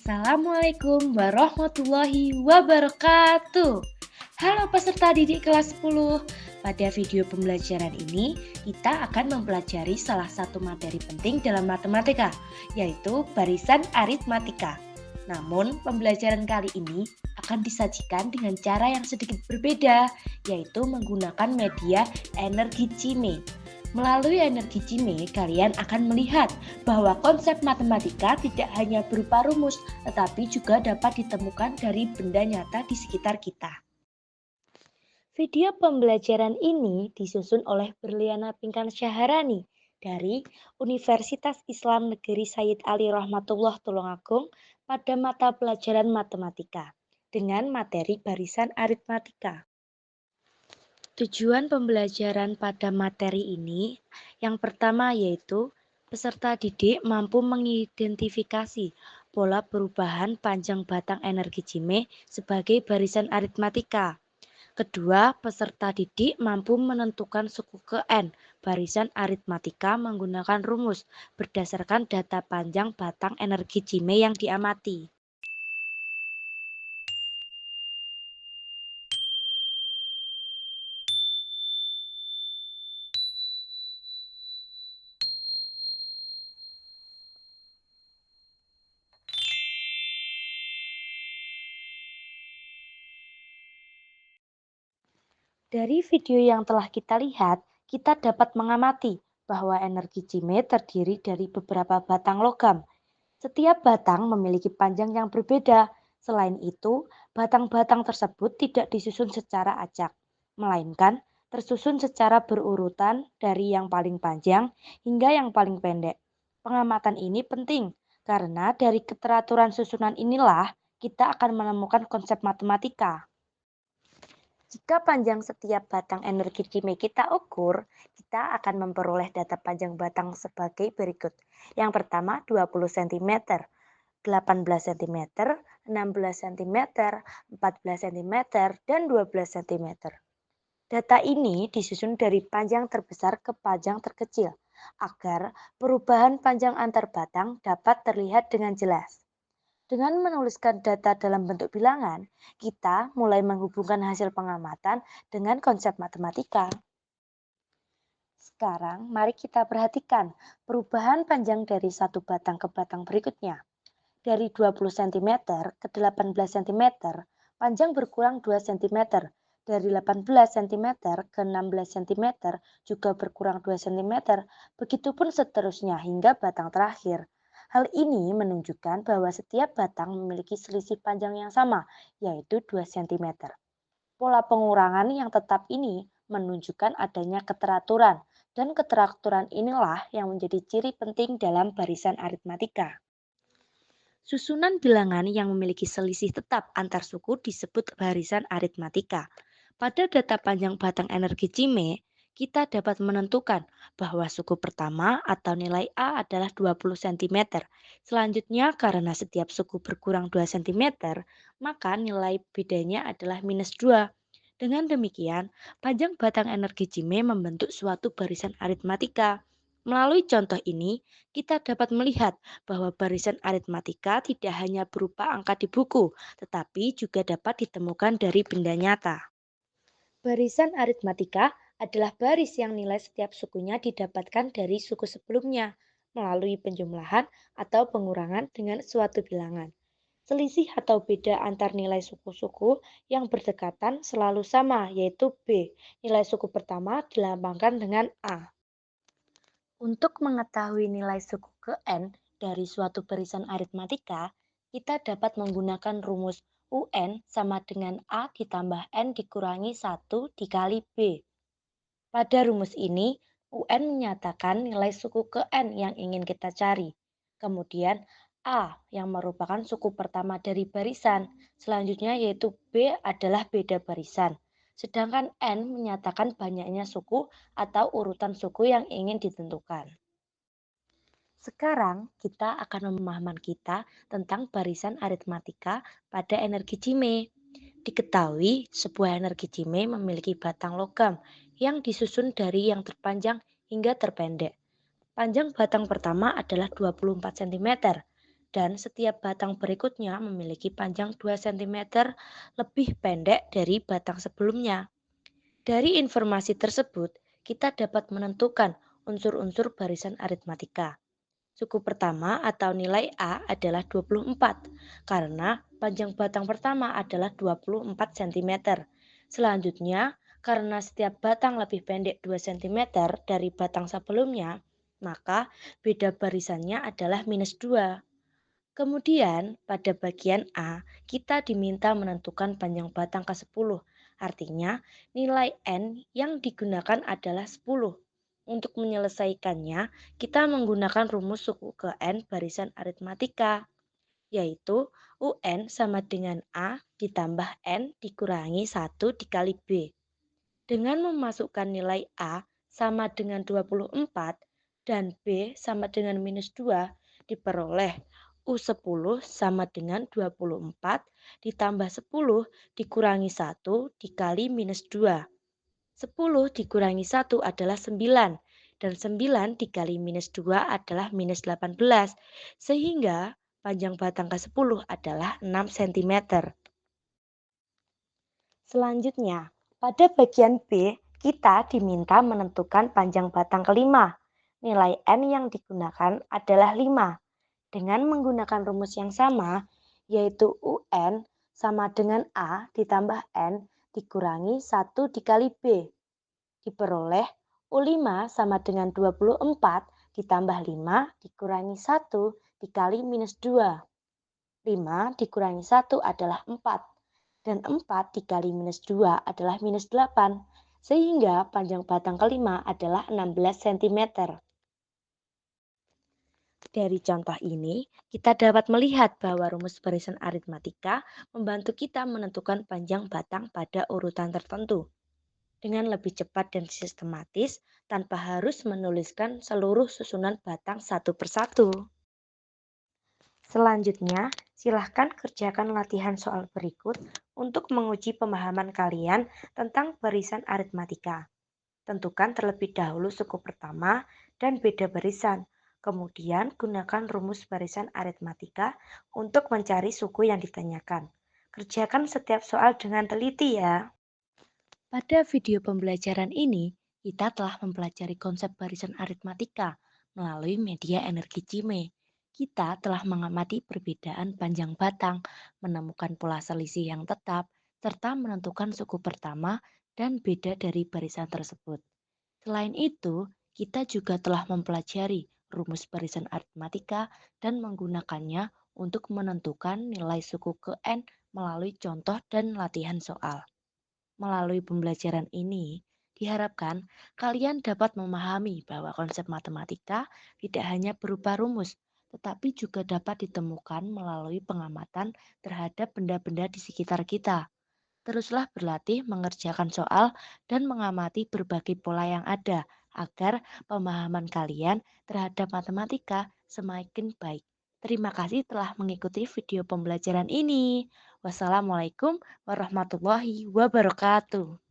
Assalamualaikum warahmatullahi wabarakatuh. Halo peserta didik kelas 10. Pada video pembelajaran ini, kita akan mempelajari salah satu materi penting dalam matematika, yaitu barisan aritmatika. Namun, pembelajaran kali ini akan disajikan dengan cara yang sedikit berbeda, yaitu menggunakan media energi Cime. Melalui energi Cime, kalian akan melihat bahwa konsep matematika tidak hanya berupa rumus, tetapi juga dapat ditemukan dari benda nyata di sekitar kita. Video pembelajaran ini disusun oleh Berliana Pinkan Syaharani dari Universitas Islam Negeri Sayyid Ali Rahmatullah Tulungagung pada mata pelajaran matematika dengan materi barisan aritmatika. Tujuan pembelajaran pada materi ini yang pertama yaitu peserta didik mampu mengidentifikasi pola perubahan panjang batang energi Cime sebagai barisan aritmatika. Kedua, peserta didik mampu menentukan suku ke N barisan aritmatika menggunakan rumus berdasarkan data panjang batang energi Cime yang diamati. Dari video yang telah kita lihat, kita dapat mengamati bahwa energi Cime terdiri dari beberapa batang logam. Setiap batang memiliki panjang yang berbeda. Selain itu, batang-batang tersebut tidak disusun secara acak, melainkan tersusun secara berurutan dari yang paling panjang hingga yang paling pendek. Pengamatan ini penting karena dari keteraturan susunan inilah kita akan menemukan konsep matematika. Jika panjang setiap batang energi Cime kita ukur, kita akan memperoleh data panjang batang sebagai berikut. Yang pertama 20 cm, 18 cm, 16 cm, 14 cm, dan 12 cm. Data ini disusun dari panjang terbesar ke panjang terkecil, agar perubahan panjang antar batang dapat terlihat dengan jelas. Dengan menuliskan data dalam bentuk bilangan, kita mulai menghubungkan hasil pengamatan dengan konsep matematika. Sekarang, mari kita perhatikan perubahan panjang dari satu batang ke batang berikutnya. Dari 20 cm ke 18 cm, panjang berkurang 2 cm. Dari 18 cm ke 16 cm juga berkurang 2 cm, begitupun seterusnya hingga batang terakhir. Hal ini menunjukkan bahwa setiap batang memiliki selisih panjang yang sama, yaitu 2 cm. Pola pengurangan yang tetap ini menunjukkan adanya keteraturan, dan keteraturan inilah yang menjadi ciri penting dalam barisan aritmatika. Susunan bilangan yang memiliki selisih tetap antar suku disebut barisan aritmatika. Pada data panjang batang energi Cime, kita dapat menentukan bahwa suku pertama atau nilai A adalah 20 cm. Selanjutnya, karena setiap suku berkurang 2 cm, maka nilai bedanya adalah minus 2. Dengan demikian, panjang batang energi Cime membentuk suatu barisan aritmatika. Melalui contoh ini, kita dapat melihat bahwa barisan aritmatika tidak hanya berupa angka di buku, tetapi juga dapat ditemukan dari benda nyata. Barisan aritmatika adalah baris yang nilai setiap sukunya didapatkan dari suku sebelumnya melalui penjumlahan atau pengurangan dengan suatu bilangan. Selisih atau beda antar nilai suku-suku yang berdekatan selalu sama, yaitu B. Nilai suku pertama dilambangkan dengan A. Untuk mengetahui nilai suku ke N dari suatu barisan aritmatika, kita dapat menggunakan rumus UN sama dengan A ditambah N dikurangi 1 dikali B. Pada rumus ini, UN menyatakan nilai suku ke N yang ingin kita cari. Kemudian A yang merupakan suku pertama dari barisan, selanjutnya yaitu B adalah beda barisan. Sedangkan N menyatakan banyaknya suku atau urutan suku yang ingin ditentukan. Sekarang kita akan pemahaman kita tentang barisan aritmatika pada energi Cime. Diketahui sebuah energi Cime memiliki batang logam yang disusun dari yang terpanjang hingga terpendek. Panjang batang pertama adalah 24 cm, dan setiap batang berikutnya memiliki panjang 2 cm lebih pendek dari batang sebelumnya. Dari informasi tersebut, kita dapat menentukan unsur-unsur barisan aritmatika. Suku pertama atau nilai A adalah 24 karena panjang batang pertama adalah 24 cm. Selanjutnya, karena setiap batang lebih pendek 2 cm dari batang sebelumnya, maka beda barisannya adalah -2. Kemudian, pada bagian A, kita diminta menentukan panjang batang ke-10. Artinya, nilai N yang digunakan adalah 10. Untuk menyelesaikannya, kita menggunakan rumus suku ke N barisan aritmatika, yaitu UN sama dengan A ditambah N dikurangi 1 dikali B. Dengan memasukkan nilai A sama dengan 24 dan B sama dengan -2, diperoleh U10 sama dengan 24 ditambah 10 dikurangi 1 dikali -2. 10 dikurangi 1 adalah 9 dan 9 dikali -2 adalah -18 sehingga panjang batang ke-10 adalah 6 cm. Selanjutnya, pada bagian B, kita diminta menentukan panjang batang kelima. Nilai N yang digunakan adalah 5. Dengan menggunakan rumus yang sama, yaitu UN sama dengan A ditambah N dikurangi 1 dikali B. Diperoleh U5 sama dengan 24 ditambah 5 dikurangi 1 dikali -2. 5 dikurangi 1 adalah 4 dan 4 dikali -2 adalah -8 sehingga panjang batang kelima adalah 16 cm. Dari contoh ini, kita dapat melihat bahwa rumus barisan aritmatika membantu kita menentukan panjang batang pada urutan tertentu dengan lebih cepat dan sistematis tanpa harus menuliskan seluruh susunan batang satu persatu. Selanjutnya, silahkan kerjakan latihan soal berikut untuk menguji pemahaman kalian tentang barisan aritmatika. Tentukan terlebih dahulu suku pertama dan beda barisan. Kemudian gunakan rumus barisan aritmatika untuk mencari suku yang ditanyakan. Kerjakan setiap soal dengan teliti ya. Pada video pembelajaran ini, kita telah mempelajari konsep barisan aritmatika melalui media energi Cime. Kita telah mengamati perbedaan panjang batang, menemukan pola selisih yang tetap, serta menentukan suku pertama dan beda dari barisan tersebut. Selain itu, kita juga telah mempelajari rumus barisan aritmatika dan menggunakannya untuk menentukan nilai suku ke N melalui contoh dan latihan soal. Melalui pembelajaran ini, diharapkan kalian dapat memahami bahwa konsep matematika tidak hanya berupa rumus, tetapi juga dapat ditemukan melalui pengamatan terhadap benda-benda di sekitar kita. Teruslah berlatih mengerjakan soal dan mengamati berbagai pola yang ada agar pemahaman kalian terhadap matematika semakin baik. Terima kasih telah mengikuti video pembelajaran ini. Wassalamualaikum warahmatullahi wabarakatuh.